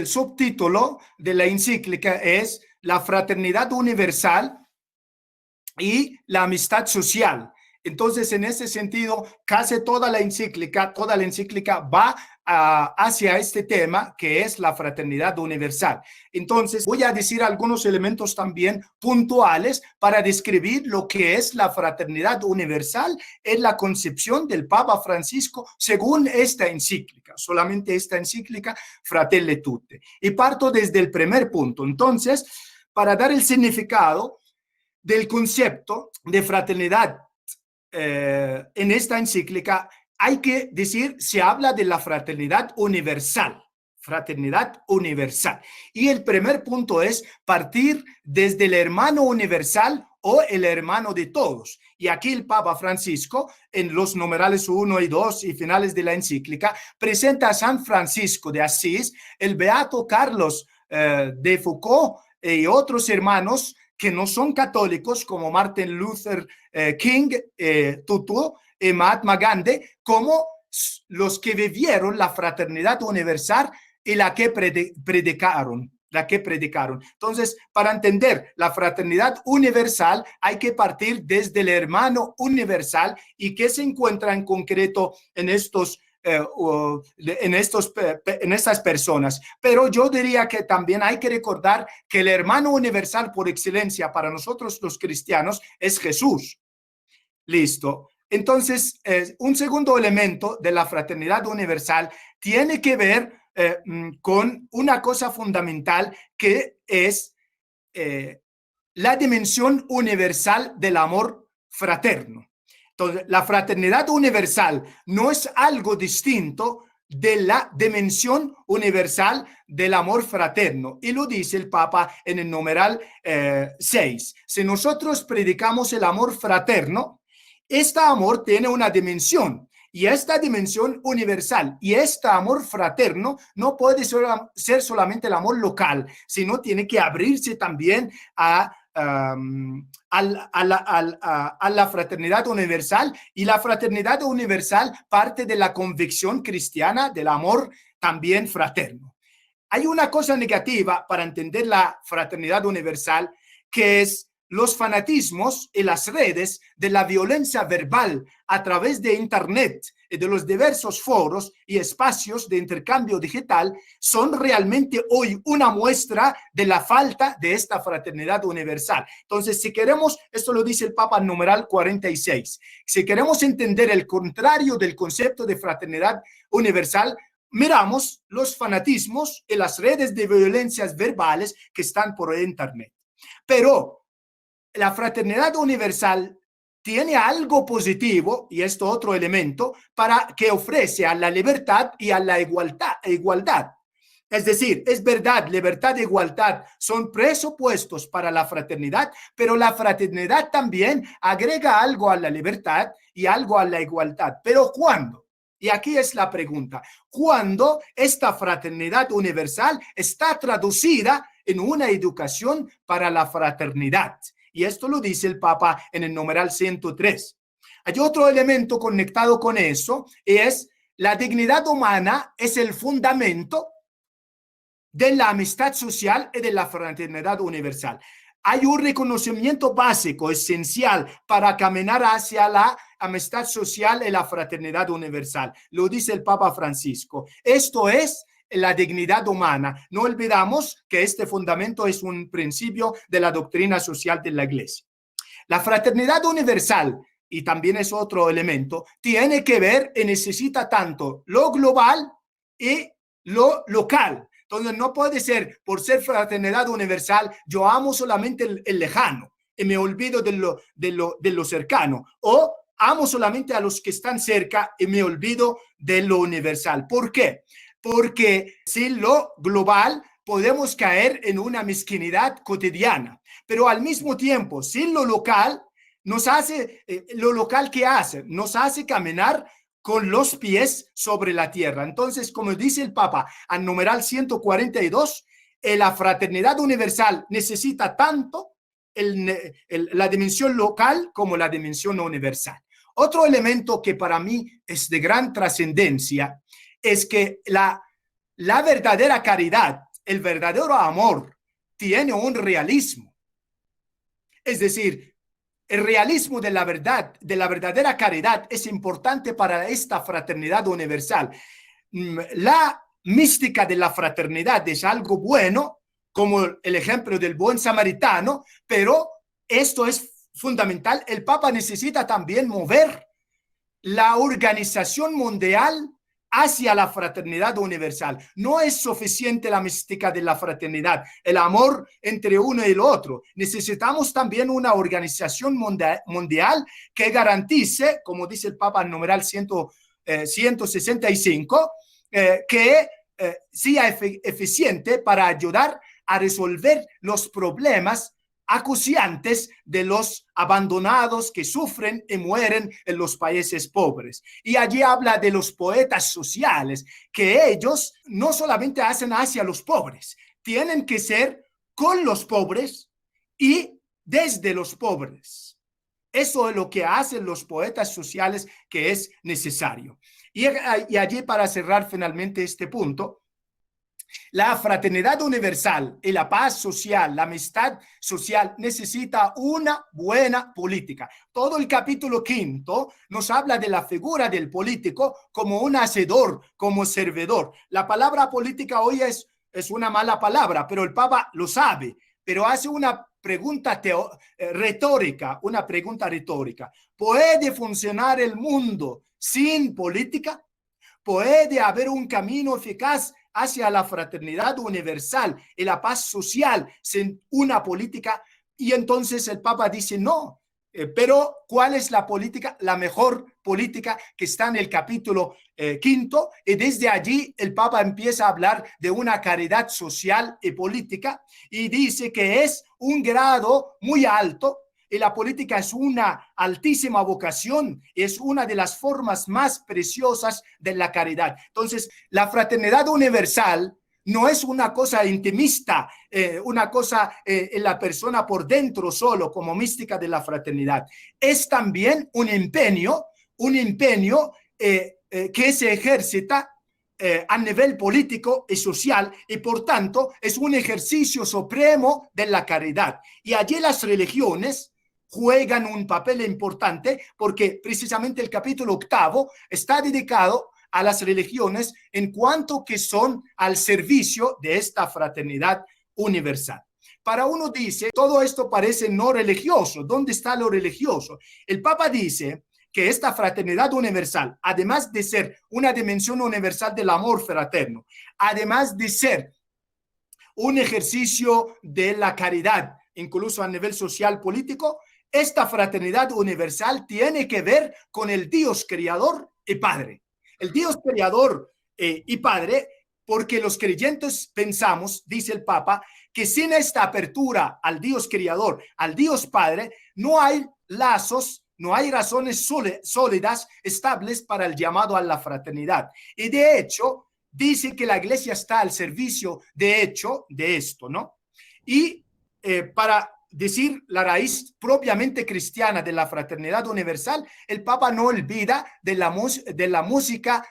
el subtítulo de la encíclica es La fraternidad universal y la amistad social. Entonces, en ese sentido, casi toda la encíclica va hacia este tema, que es la fraternidad universal. Entonces, voy a decir algunos elementos también puntuales para describir lo que es la fraternidad universal en la concepción del Papa Francisco según esta encíclica, solamente esta encíclica, Fratelli Tutti. Y parto desde el primer punto. Entonces, para dar el significado del concepto de fraternidad en esta encíclica, hay que decir, se habla de la fraternidad universal. Fraternidad universal. Y el primer punto es partir desde el hermano universal o el hermano de todos. Y aquí el Papa Francisco, en los numerales 1 y 2 y finales de la encíclica, presenta a San Francisco de Asís, el beato Carlos de Foucault y otros hermanos que no son católicos, como Martin Luther King, Tutu y Mahatma Gandhi, como los que vivieron la fraternidad universal y la que predicaron. Entonces, para entender la fraternidad universal, hay que partir desde el hermano universal y que se encuentra en concreto en estas personas. Pero yo diría que también hay que recordar que el hermano universal por excelencia para nosotros los cristianos es Jesús. Listo. Entonces, un segundo elemento de la fraternidad universal tiene que ver con una cosa fundamental que es la dimensión universal del amor fraterno. Entonces, la fraternidad universal no es algo distinto de la dimensión universal del amor fraterno. Y lo dice el Papa en el numeral 6. Si nosotros predicamos el amor fraterno, este amor tiene una dimensión, y esta dimensión universal, y este amor fraterno no puede ser solamente el amor local, sino tiene que abrirse también a la fraternidad universal, y la fraternidad universal parte de la convicción cristiana del amor también fraterno. Hay una cosa negativa para entender la fraternidad universal, que es los fanatismos y las redes de la violencia verbal a través de Internet y de los diversos foros y espacios de intercambio digital son realmente hoy una muestra de la falta de esta fraternidad universal. Entonces, si queremos, esto lo dice el Papa en numeral 46, si queremos entender el contrario del concepto de fraternidad universal, miramos los fanatismos y las redes de violencias verbales que están por Internet. Pero la fraternidad universal tiene algo positivo, y esto otro elemento, para que ofrece a la libertad y a la igualdad. Es decir, es verdad, libertad e igualdad son presupuestos para la fraternidad, pero la fraternidad también agrega algo a la libertad y algo a la igualdad. ¿Pero cuándo? Y aquí es la pregunta. ¿Cuándo esta fraternidad universal está traducida en una educación para la fraternidad? Y esto lo dice el Papa en el numeral 103. Hay otro elemento conectado con eso, y es la dignidad humana es el fundamento de la amistad social y de la fraternidad universal. Hay un reconocimiento básico, esencial, para caminar hacia la amistad social y la fraternidad universal. Lo dice el Papa Francisco. Esto es la dignidad humana. No olvidamos que este fundamento es un principio de la doctrina social de la Iglesia. La fraternidad universal, y también es otro elemento, tiene que ver y necesita tanto lo global y lo local. Entonces no puede ser, por ser fraternidad universal, yo amo solamente el lejano y me olvido de lo cercano, o amo solamente a los que están cerca y me olvido de lo universal. ¿Por qué? Porque sin lo global podemos caer en una mezquinidad cotidiana, pero al mismo tiempo, sin lo local, nos hace, lo local que hace, nos hace caminar con los pies sobre la tierra. Entonces, como dice el Papa al numeral 142, la fraternidad universal necesita tanto la dimensión local como la dimensión universal. Otro elemento que para mí es de gran trascendencia es que la verdadera caridad el verdadero amor tiene un realismo. Es decir, el realismo de la verdad, de la verdadera caridad, es importante para esta fraternidad universal. La mística de la fraternidad es algo bueno, como el ejemplo del buen samaritano, pero esto es fundamental. El Papa necesita también mover la organización mundial hacia la fraternidad universal. No es suficiente la mística de la fraternidad, el amor entre uno y el otro. Necesitamos también una organización mundial que garantice, como dice el Papa en numeral 165, que sea eficiente para ayudar a resolver los problemas acuciantes de los abandonados que sufren y mueren en los países pobres. Y allí habla de los poetas sociales, que ellos no solamente hacen hacia los pobres, tienen que ser con los pobres y desde los pobres. Eso es lo que hacen los poetas sociales, que es necesario. Y allí, para cerrar finalmente este punto, la fraternidad universal y la paz social, la amistad social, necesita una buena política. Todo el capítulo 5 nos habla de la figura del político como un hacedor, como servidor. La palabra política hoy es una mala palabra, pero el Papa lo sabe, pero hace una pregunta retórica, una pregunta retórica. ¿Puede funcionar el mundo sin política? ¿Puede haber un camino eficaz hacia la fraternidad universal y la paz social sin una política? Y entonces el Papa dice no. Pero ¿cuál es la política? La mejor política, que está en el capítulo 5, y desde allí el Papa empieza a hablar de una caridad social y política, y dice que es un grado muy alto, y la política es una altísima vocación, es una de las formas más preciosas de la caridad. Entonces, la fraternidad universal no es una cosa intimista, una cosa en la persona por dentro solo, como mística de la fraternidad. Es también un empeño que se ejercita a nivel político y social, y por tanto es un ejercicio supremo de la caridad. Y allí las religiones juegan un papel importante, porque precisamente el capítulo 8 está dedicado a las religiones en cuanto que son al servicio de esta fraternidad universal. Para uno dice, todo esto parece no religioso. ¿Dónde está lo religioso? El Papa dice que esta fraternidad universal, además de ser una dimensión universal del amor fraterno, además de ser un ejercicio de la caridad, incluso a nivel social político, esta fraternidad universal tiene que ver con el Dios creador y Padre. El Dios creador y Padre, porque los creyentes pensamos, dice el Papa, que sin esta apertura al Dios creador, al Dios Padre, no hay lazos, no hay razones sólidas, estables para el llamado a la fraternidad. Y de hecho, dice que la Iglesia está al servicio, de hecho, de esto, ¿no? Y para decir la raíz propiamente cristiana de la fraternidad universal, el Papa no olvida de la música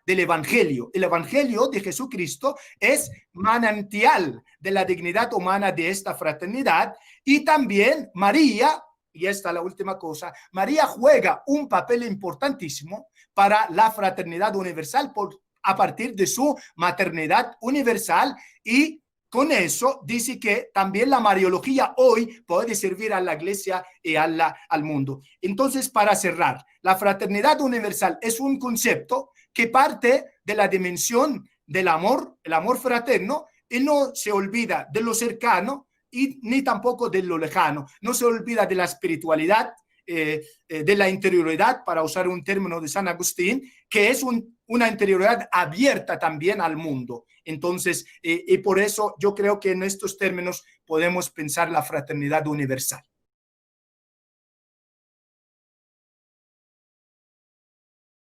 del Evangelio. El Evangelio de Jesucristo es manantial de la dignidad humana de esta fraternidad, y también María, y esta es la última cosa, María juega un papel importantísimo para la fraternidad universal a partir de su maternidad universal, y con eso dice que también la Mariología hoy puede servir a la Iglesia y al mundo. Entonces, para cerrar, la fraternidad universal es un concepto que parte de la dimensión del amor, el amor fraterno, y no se olvida de lo cercano y ni tampoco de lo lejano. No se olvida de la espiritualidad, de la interioridad, para usar un término de San Agustín, que es una interioridad abierta también al mundo. Entonces, y por eso yo creo que en estos términos podemos pensar la fraternidad universal.